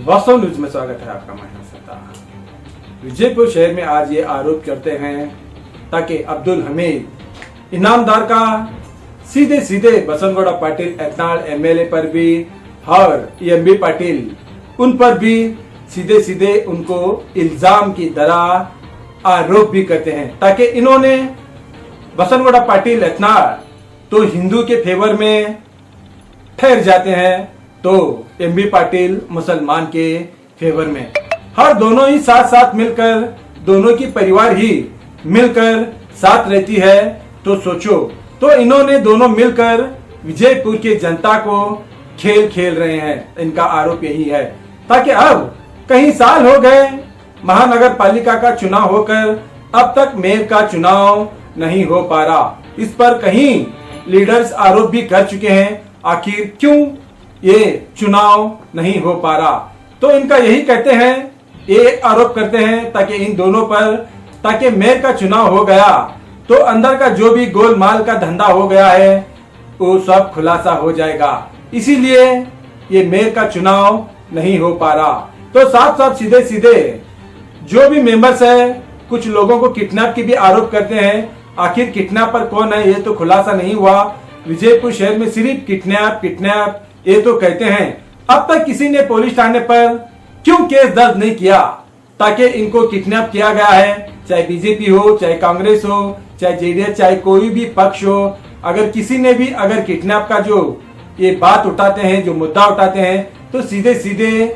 वास्तव न्यूज में स्वागत है आपका। मैं सत्ता विजयपुर शहर में आज ये आरोप करते हैं ताकि अब्दुल हमीद इनामदार का सीधे सीधे बसनगौड़ा पाटिल एतनाल एमएलए पर भी और एमबी पाटिल उन पर भी सीधे सीधे उनको इल्जाम की तरह आरोप भी करते हैं ताकि इन्होंने बसनगौड़ा पाटिल एतनाल तो हिंदू के फेवर में ठहर जाते हैं तो एमबी पाटिल मुसलमान के फेवर में। हर दोनों ही साथ साथ मिलकर दोनों की परिवार ही मिलकर साथ रहती है। तो सोचो, तो इन्होंने दोनों मिलकर विजयपुर की जनता को खेल खेल रहे हैं। इनका आरोप यही है ताकि अब कई साल हो गए महानगर पालिका का चुनाव होकर अब तक मेयर का चुनाव नहीं हो पा रहा। इस पर कहीं लीडर्स आरोप भी कर चुके हैं आखिर क्यों ये चुनाव नहीं हो पा रहा। तो इनका यही कहते हैं, ये आरोप करते हैं ताकि इन दोनों पर ताकि मेयर का चुनाव हो गया तो अंदर का जो भी गोलमाल का धंधा हो गया है वो सब खुलासा हो जाएगा, इसीलिए ये मेयर का चुनाव नहीं हो पा रहा। तो साथ साथ सीधे सीधे जो भी मेंबर्स है कुछ लोगों को किडनैप की भी आरोप करते हैं। आखिर किडनैपर कौन है ये तो खुलासा नहीं हुआ। विजयपुर शहर में सिर्फ किडनैप ये तो कहते हैं। अब तक किसी ने पुलिस थाने पर क्यों केस दर्ज नहीं किया ताकि इनको किडनैप किया गया है, चाहे बीजेपी हो, चाहे कांग्रेस हो, चाहे जेडीएस, चाहे कोई भी पक्ष हो। अगर किसी ने भी अगर किडनैप का जो ये बात उठाते हैं, जो मुद्दा उठाते हैं, तो सीधे सीधे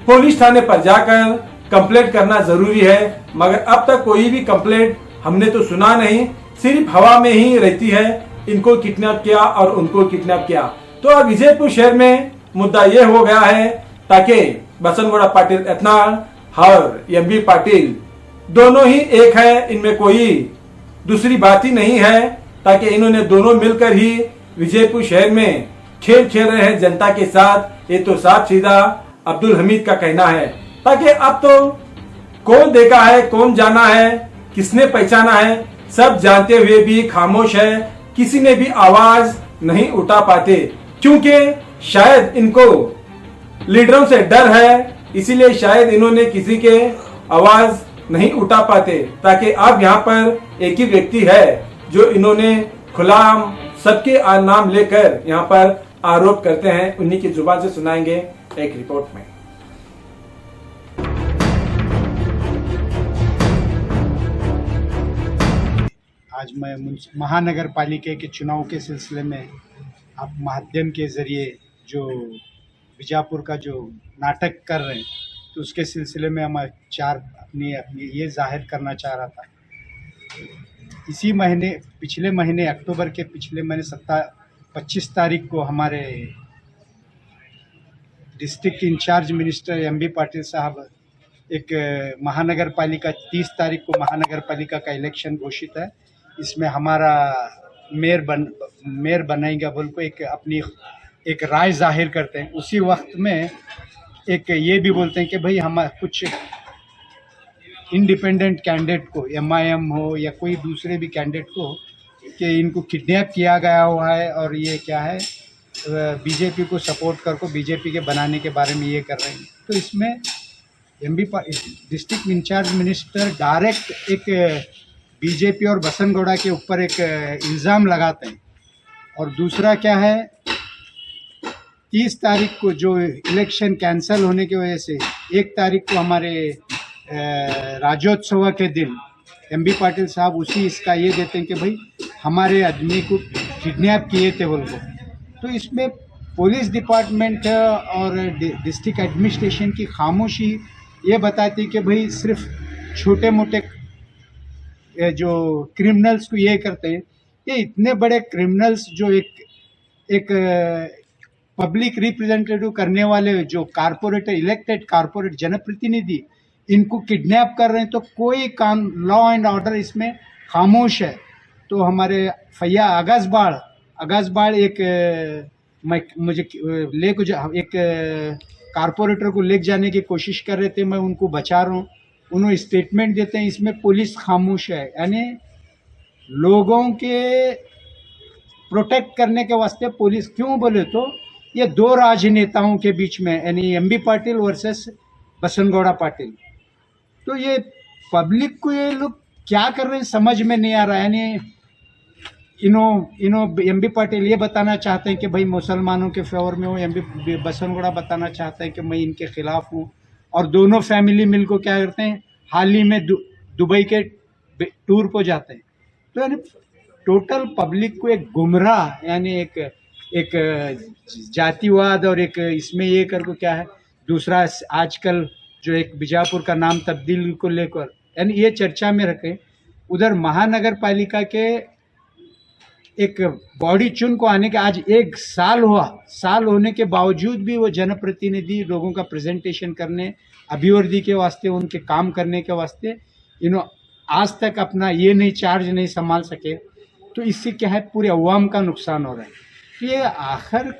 पुलिस थाने पर जाकर कंप्लेंट करना जरूरी है। मगर अब तक कोई भी कंप्लेंट हमने तो सुना नहीं, सिर्फ हवा में ही रहती है। इनको किडनैप किया और उनको किडनैप किया। तो अब विजयपुर शहर में मुद्दा यह हो गया है ताकि बसनगौड़ा पाटिल एतनाल और एमबी पाटिल दोनों ही एक है, इनमें कोई दूसरी बात ही नहीं है। ताकि इन्होंने दोनों मिलकर ही विजयपुर शहर में खेल खेल रहे हैं जनता के साथ। ये तो साफ सीधा अब्दुल हमीद का कहना है। ताकि अब तो कौन देखा है, कौन जाना है, किसने पहचाना है, सब जानते हुए भी खामोश है। किसी ने भी आवाज नहीं उठा पाते क्योंकि शायद इनको लीडरों से डर है, इसीलिए शायद इन्होंने किसी के आवाज नहीं उठा पाते। ताकि अब यहाँ पर एक ही व्यक्ति है जो इन्होंने खुलाम सबके नाम लेकर यहाँ पर आरोप करते हैं। उन्हीं की जुबान से सुनाएंगे एक रिपोर्ट में। आज मैं महानगर पालिका के चुनाव के सिलसिले में आप माध्यम के ज़रिए जो बीजापुर का जो नाटक कर रहे हैं तो उसके सिलसिले में हम अपनी ये जाहिर करना चाह रहा था। इसी महीने पिछले महीने अक्टूबर के पिछले महीने 25 तारीख को हमारे district incharge minister MB Patil साहब एक महानगर पालिका 30 तारीख को महानगर पालिका का इलेक्शन घोषित है, इसमें हमारा मेयर बनाएंगे बोल को एक राय जाहिर करते हैं। उसी वक्त में एक ये भी बोलते हैं कि भाई हम कुछ इंडिपेंडेंट कैंडिडेट को, एमआईएम हो या कोई दूसरे भी कैंडिडेट को, कि इनको किडनैप किया गया हुआ है और ये क्या है बीजेपी को सपोर्ट कर को बीजेपी के बनाने के बारे में ये कर रहे हैं। तो इसमें MB district incharge minister direct एक बीजेपी और बसनगौड़ा के ऊपर एक इल्ज़ाम लगाते हैं। और दूसरा क्या है, 30 तारीख को जो इलेक्शन कैंसिल होने की वजह से 1 तारीख को हमारे राज्योत्सव के दिन एमबी पाटिल साहब उसी इसका ये देते हैं कि भाई हमारे आदमी को किडनैप किए थे बोल को। तो इसमें पुलिस डिपार्टमेंट और डिस्ट्रिक्ट एडमिनिस्ट्रेशन की खामोशी ये बताती है कि भाई सिर्फ छोटे मोटे जो क्रिमिनल्स को ये करते हैं, ये इतने बड़े क्रिमिनल्स जो एक पब्लिक रिप्रेजेंटेटिव करने वाले जो कारपोरेटर, इलेक्टेड कारपोरेट जनप्रतिनिधि, इनको किडनैप कर रहे हैं तो कोई काम लॉ एंड ऑर्डर इसमें खामोश है। तो हमारे फैया आगाज़बाड़ मुझे एक कारपोरेटर को ले जाने की कोशिश कर रहे थे, मैं उनको बचा रहा हूँ, उन्होंने स्टेटमेंट देते हैं, इसमें पुलिस खामोश है। यानी लोगों के प्रोटेक्ट करने के वास्ते पुलिस, क्यों बोले तो ये दो राजनेताओं के बीच में, यानी एमबी पाटिल वर्सेस बसनगौड़ा पाटिल। तो ये पब्लिक को ये लोग क्या कर रहे हैं समझ में नहीं आ रहा है। यानी इनो एमबी पाटिल ये बताना चाहते हैं कि भाई मुसलमानों के फेवर में हूँ, एमबी बसनगौड़ा बताना चाहते हैं कि मैं इनके खिलाफ हूँ, और दोनों फैमिली मिलकर क्या करते हैं, हाल ही में दुबई के टूर पर जाते हैं। तो यानी टोटल पब्लिक को एक गुमराह, यानी एक जातिवाद और एक इसमें ये करके क्या है, दूसरा आजकल जो एक बीजापुर का नाम तब्दील को लेकर यानी ये चर्चा में रखे। उधर महानगर पालिका के एक बॉडी चुन को आने के आज 1 साल हुआ, साल होने के बावजूद भी वो जनप्रतिनिधि लोगों का प्रेजेंटेशन करने, अभिवृद्धि के वास्ते, उनके काम करने के वास्ते आज तक अपना ये नहीं चार्ज नहीं संभाल सके। तो इससे क्या है, पूरे अवाम का नुकसान हो रहा है। तो ये आखिर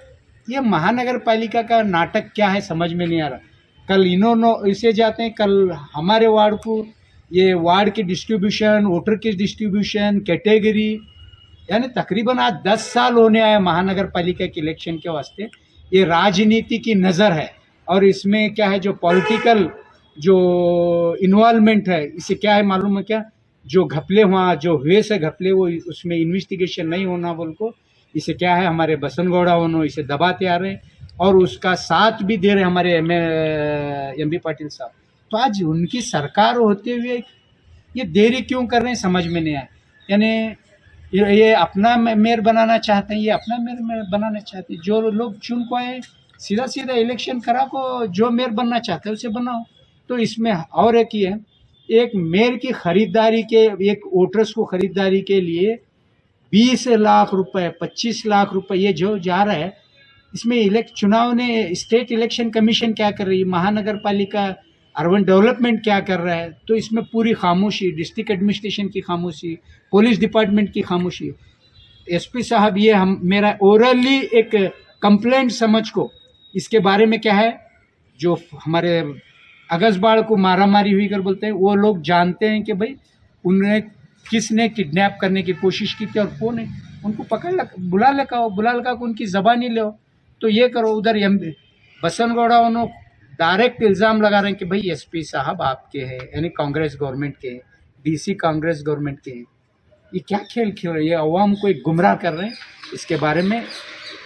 ये महानगर पालिका का नाटक क्या है समझ में नहीं आ रहा। कल इन्होंने इसे जाते हैं, कल हमारे वार्ड को ये वार्ड की डिस्ट्रीब्यूशन, वोटर की डिस्ट्रीब्यूशन, कैटेगरी, यानी तकरीबन आज 10 साल होने आए महानगर पालिका के इलेक्शन के वास्ते। ये राजनीति की नज़र है और इसमें क्या है, जो पॉलिटिकल जो इन्वॉल्वमेंट है, इससे क्या है मालूम है क्या, जो घपले वहाँ जो हुए से घपले वो उसमें इन्वेस्टिगेशन नहीं होना बोल को, इसे क्या है हमारे बसनगौड़ा उन्होंने इसे दबाते आ रहे हैं और उसका साथ भी दे रहे हमारे एमबी पाटिल साहब। तो आज उनकी सरकार होते हुए ये देरी क्यों कर रहे हैं समझ में नहीं आया। यानी ये अपना मेयर बनाना चाहते हैं, ये अपना मेयर बनाना चाहते हैं। जो लोग चुन को आए सीधा सीधा इलेक्शन करा को, जो मेयर बनना चाहते हैं उसे बनाओ। तो इसमें और एक ही है, एक मेयर की खरीदारी के, एक वोटर्स को खरीदारी के लिए 20 लाख रुपए 25 लाख रुपए ये जो जा रहा है, इसमें चुनाव ने स्टेट इलेक्शन कमीशन क्या कर रही है, महानगर पालिका अर्बन डेवलपमेंट क्या कर रहा है। तो इसमें पूरी खामोशी, डिस्ट्रिक्ट एडमिनिस्ट्रेशन की खामोशी, पुलिस डिपार्टमेंट की खामोशी। एसपी साहब ये मेरा ओरली एक कंप्लेंट समझ को इसके बारे में क्या है, जो हमारे अगसबाड़ को मारामारी हुई कर बोलते हैं, वो लोग जानते हैं कि भाई उन्हें किसने किडनैप करने की कोशिश की थी और कौन है, उनको पकड़ बुला लगा को उनकी ज़बानी लो। तो ये करो। उधर बसनगौड़ा उन्होंने डायरेक्ट इल्ज़ाम लगा रहे हैं कि भाई एसपी साहब आपके हैं, यानी कांग्रेस गवर्नमेंट के हैं, डीसी कांग्रेस गवर्नमेंट के हैं। ये क्या खेल खेल रहे हैं, ये अवाम को एक गुमराह कर रहे हैं। इसके बारे में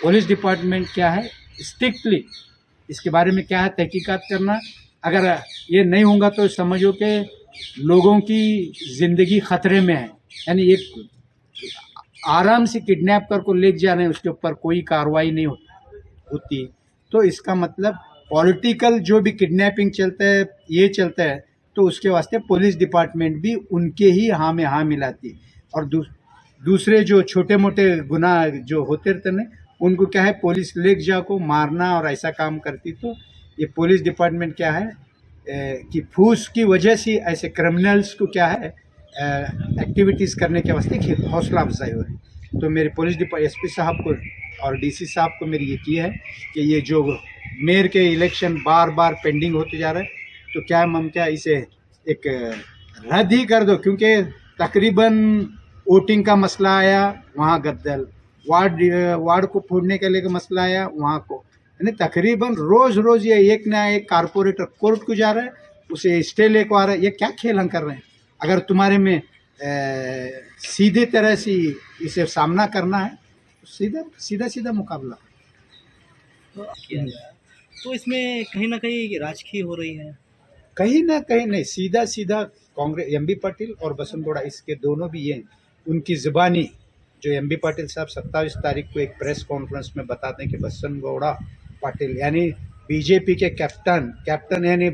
पुलिस डिपार्टमेंट क्या है, स्ट्रिक्टली इसके बारे में क्या है तहकीकात करना। अगर ये नहीं होगा तो समझो कि लोगों की ज़िंदगी ख़तरे में है। यानी एक आराम से किडनैप कर को ले जा रहे हैं, उसके ऊपर कोई कार्रवाई नहीं होती। तो इसका मतलब पॉलिटिकल जो भी किडनैपिंग चलता है, ये चलता है, तो उसके वास्ते पुलिस डिपार्टमेंट भी उनके ही हाँ में हाँ मिलाती। और दूसरे जो छोटे मोटे गुनाह जो होते रहते हैं उनको क्या है, पुलिस ले जा को मारना और ऐसा काम करती। तो ये पुलिस डिपार्टमेंट क्या है कि फूस की वजह से ऐसे क्रिमिनल्स को क्या है एक्टिविटीज़ करने के वास्ते हौसला अफजाई हो रही। तो मेरे पुलिस एसपी साहब को और डीसी साहब को मेरी ये की है कि ये जो मेयर के इलेक्शन बार बार पेंडिंग होते जा रहे हैं, तो क्या हम क्या इसे एक रद्द ही कर दो। क्योंकि तकरीबन वोटिंग का मसला आया वहाँ गद्दल, वार्ड को फोड़ने के लिए मसला आया वहाँ को, यानी तकरीबन रोज़ ये एक ना एक कारपोरेटर कोर्ट को जा रहा है, उसे स्टे लेको आ रहा है। ये क्या खेल हम कर रहे हैं। अगर तुम्हारे में सीधे तरह से इसे सामना करना है तो सीधा मुकाबला किया गया, तो इसमें कहीं ना कहीं राजकीय हो रही है। कहीं ना कहीं नहीं, सीधा कांग्रेस एमबी पाटिल और बसनगौड़ा इसके दोनों भी ये उनकी ज़बानी जो एमबी पाटिल साहब 27 तारीख को एक प्रेस कॉन्फ्रेंस में बताते हैं कि बसनगौड़ा पाटिल यानी बीजेपी के कैप्टन यानी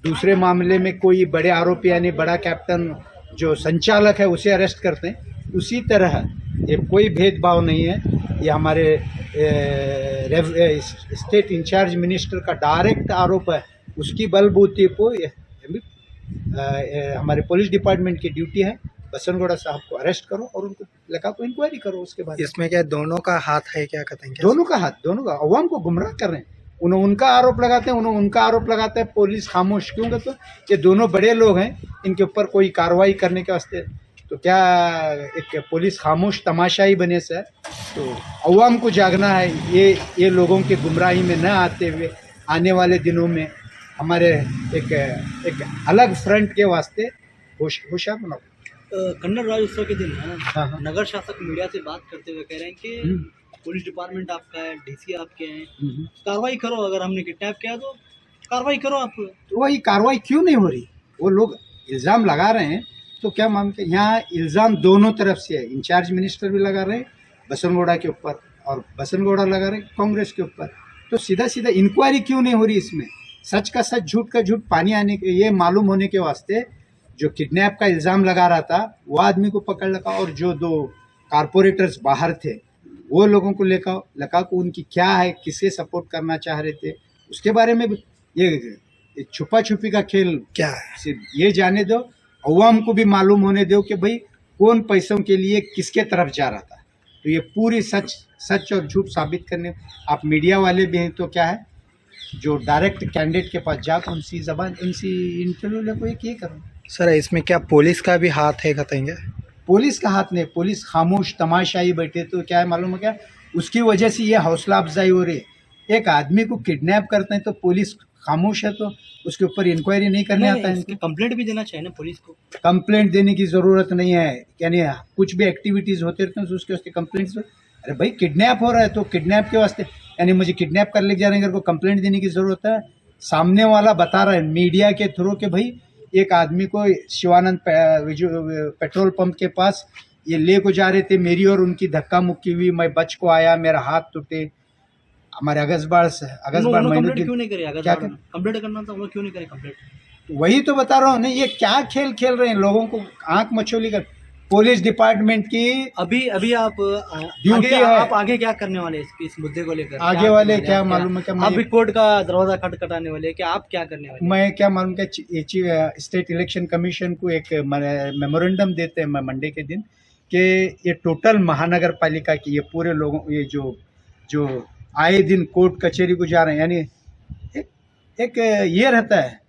दूसरे मामले में कोई बड़े आरोपी यानी बड़ा कैप्टन जो संचालक है उसे अरेस्ट करते हैं, उसी तरह ये कोई भेदभाव नहीं है। ये हमारे स्टेट इंचार्ज मिनिस्टर का डायरेक्ट आरोप है, उसकी बलबूते को हमारे पुलिस डिपार्टमेंट की ड्यूटी है बसनगौड़ा साहब को अरेस्ट करो और उनको लगा को इंक्वायरी करो। उसके बाद इसमें क्या दोनों का हाथ है, क्या कहते हैं? दोनों का हाथ, दोनों का अवाम को गुमराह कर रहे हैं। उन्होंने उनका आरोप लगाते हैं, उन्होंने उनका आरोप लगाता है, पुलिस खामोश क्यों? तो ये दोनों बड़े लोग हैं, इनके ऊपर कोई कार्रवाई करने के वास्ते तो क्या एक पुलिस खामोश तमाशाई बने सर? तो अवाम को जागना है, ये लोगों के गुमराही में न आते हुए आने वाले दिनों में हमारे एक अलग फ्रंट के वास्ते होशियार बनाओ। कन्नड़ राज्योत्सव के दिन है ना, हाँ, हाँ। नगर शासक मीडिया से बात करते हुए कह रहे हैं कि पुलिस डिपार्टमेंट आपका है, डीसी आपके हैं, कार्रवाई करो, अगर हमने किडनैप किया तो कार्रवाई करो आप। तो वही कार्रवाई क्यों नहीं हो रही? वो लोग इल्ज़ाम लगा रहे हैं, तो क्या मानते हैं? यहाँ इल्ज़ाम दोनों तरफ से है। इंचार्ज मिनिस्टर भी लगा रहे हैं बसनगौड़ा के ऊपर और बसनगौड़ा लगा रहे कांग्रेस के ऊपर। तो सीधा सीधा इंक्वायरी क्यों नहीं हो रही इसमें? सच का सच, झूठ का झूठ पानी आने के, ये मालूम होने के वास्ते जो किडनैप का इल्ज़ाम लगा रहा था वो आदमी को पकड़ लगा, और जो 2 कारपोरेटर्स बाहर थे वो लोगों को लगा को उनकी क्या है, किसे सपोर्ट करना चाह रहे थे, उसके बारे में भी ये छुपा छुपी का खेल क्या है, सिर्फ ये जाने दो, अवाम को भी मालूम होने दो कि भाई कौन पैसों के लिए किसके तरफ जा रहा था। तो ये पूरी सच और झूठ साबित करने आप मीडिया वाले भी हैं, तो क्या है जो डायरेक्ट कैंडिडेट के पास जाकर उनसी जबान उनसी इंटरव्यू ले ये करो। सर इसमें क्या पुलिस का भी हाथ है कहेंगे? पुलिस का हाथ नहीं, पुलिस खामोश तमाशाई बैठे, तो क्या है मालूम है क्या, उसकी वजह से ये हौसला अफजाई हो रही है। एक आदमी को किडनैप करते हैं तो पुलिस खामोश है, तो उसके ऊपर इंक्वायरी नहीं करने आता है। कंप्लेंट भी देना चाहिए ना पुलिस को। कंप्लेंट देने की ज़रूरत नहीं है, यानी कुछ भी एक्टिविटीज़ होते रहते हैं तो उसके कंप्लेंट्स। अरे भाई किडनैप हो रहा है तो किडनैप के वास्ते, यानी मुझे किडनैप कर ले जा रहे हैं, को कंप्लेंट देने की ज़रूरत है? सामने वाला बता रहा है मीडिया के थ्रू कि भाई एक आदमी को शिवानंद पेट्रोल पंप के पास ये ले को जा रहे थे, मेरी और उनकी धक्का मुक्की हुई, मैं बच को आया, मेरा हाथ टूटे। हमारे अगस्बाड़ कंप्लेंट क्यों नहीं करे? कंप्लेंट करना था, वो क्यों नहीं करे कंप्लेंट? वही तो बता रहा हूँ ना, ये क्या खेल खेल रहे हैं, लोगों को आंख मचोली कर। पुलिस डिपार्टमेंट की अभी आप ड्यूटी है। आप आगे क्या करने वाले इस मुद्दे को लेकर? आगे वाले क्या मालूम है क्या? आप भी कोर्ट का दरवाजा खटखटाने वाले क्या? आप क्या करने वाले? मैं क्या मालूम क्या, स्टेट इलेक्शन कमीशन को एक मेमोरेंडम देते हैं मंडे के दिन कि ये टोटल महानगर पालिका की ये पूरे लोगों, ये जो आए दिन कोर्ट कचहरी को जा रहे हैं, यानी एक ये रहता है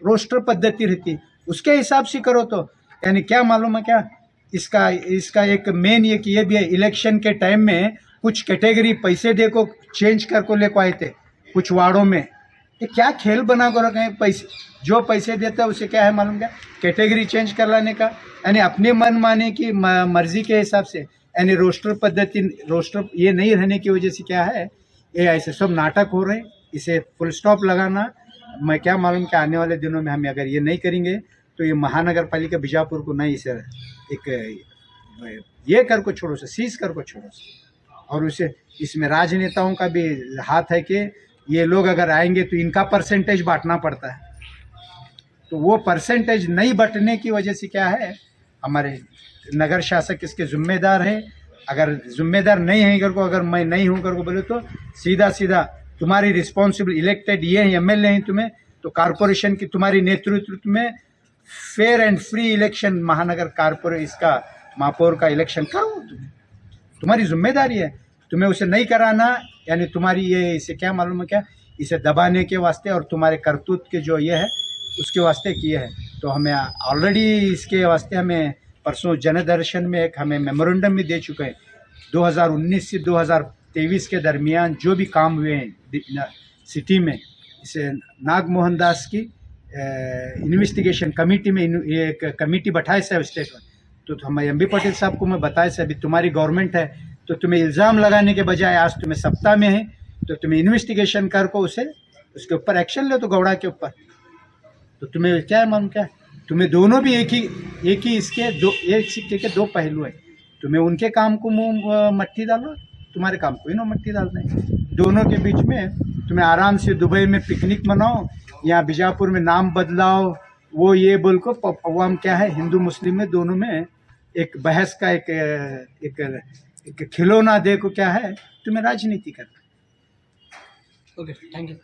रोस्टर पद्धति रहती, उसके हिसाब से करो। तो यानी क्या मालूम है क्या, इसका एक मेन ये कि ये भी है, इलेक्शन के टाइम में कुछ कैटेगरी पैसे दे को चेंज कर को ले को आए थे कुछ वार्डों में। ये क्या खेल बना कर रखे हैं? पैसे जो पैसे देता है उसे क्या है मालूम क्या, कैटेगरी चेंज कर लाने का, यानी अपने मन माने की मर्जी के हिसाब से, यानी रोस्टर पद्धति, रोस्टर ये नहीं रहने की वजह से क्या है, ये ऐसे सब नाटक हो रहे हैं। इसे फुल स्टॉप लगाना, मैं क्या मालूम कि आने वाले दिनों में हम अगर ये नहीं करेंगे तो ये महानगर पालिका बीजापुर को नहीं, इसे एक ये कर को छोड़ो से, सीज कर को छोड़ो से। और उसे इसमें राजनेताओं का भी हाथ है कि ये लोग अगर आएंगे तो इनका परसेंटेज बांटना पड़ता है, तो वो परसेंटेज नहीं बंटने की वजह से क्या है, हमारे नगर शासक इसके जिम्मेदार है। अगर जिम्मेदार नहीं है इधर को, अगर मैं नहीं हूँ कर को बोले तो सीधा तुम्हारी रिस्पॉन्सिबल इलेक्टेड ये हैं, एमएलए हैं तुम्हें, तो कारपोरेशन की तुम्हारी नेतृत्व में फेयर एंड फ्री इलेक्शन, महानगर कारपोरेट इसका महापौर का इलेक्शन करो, तुम्हारी जिम्मेदारी है। तुम्हें उसे नहीं कराना, यानी तुम्हारी ये, इसे क्या मालूम है क्या, इसे दबाने के वास्ते और तुम्हारे करतूत के जो ये है उसके वास्ते किए हैं। तो हमें ऑलरेडी इसके वास्ते हमें परसों जनदर्शन में एक हमें मेमोरेंडम भी दे चुके हैं। 2019 से 2023 के दरमियान जो भी काम हुए हैं सिटी में, इसे नाग मोहन दास की इन्वेस्टिगेशन कमेटी में ये एक कमेटी बैठाए साहब स्टेट में, तो हमें एमबी पटेल साहब को मैं बताया से, अभी तुम्हारी गवर्नमेंट है तो तुम्हें इल्ज़ाम लगाने के बजाय आज तुम्हें सत्ता में है तो तुम्हें इन्वेस्टिगेशन कर को उसके ऊपर एक्शन लो, तो गौड़ा के ऊपर। तो तुम्हें क्या है मालूम क्या, तुम्हें दोनों भी एक ही इसके एक सिक्के के दो पहलू हैं। तुम्हें उनके काम को मुँह मट्टी डालो, तुम्हारे काम को इन्हों मट्टी डाल दें। दोनों के बीच में तुम्हें आराम से दुबई में पिकनिक मनाओ, यहाँ बीजापुर में नाम बदलाओ, वो ये बोल को अवाम क्या है, हिंदू मुस्लिम में दोनों में एक बहस का एक खिलौना दे को क्या है, तुम्हें राजनीति करना। Okay, thank you.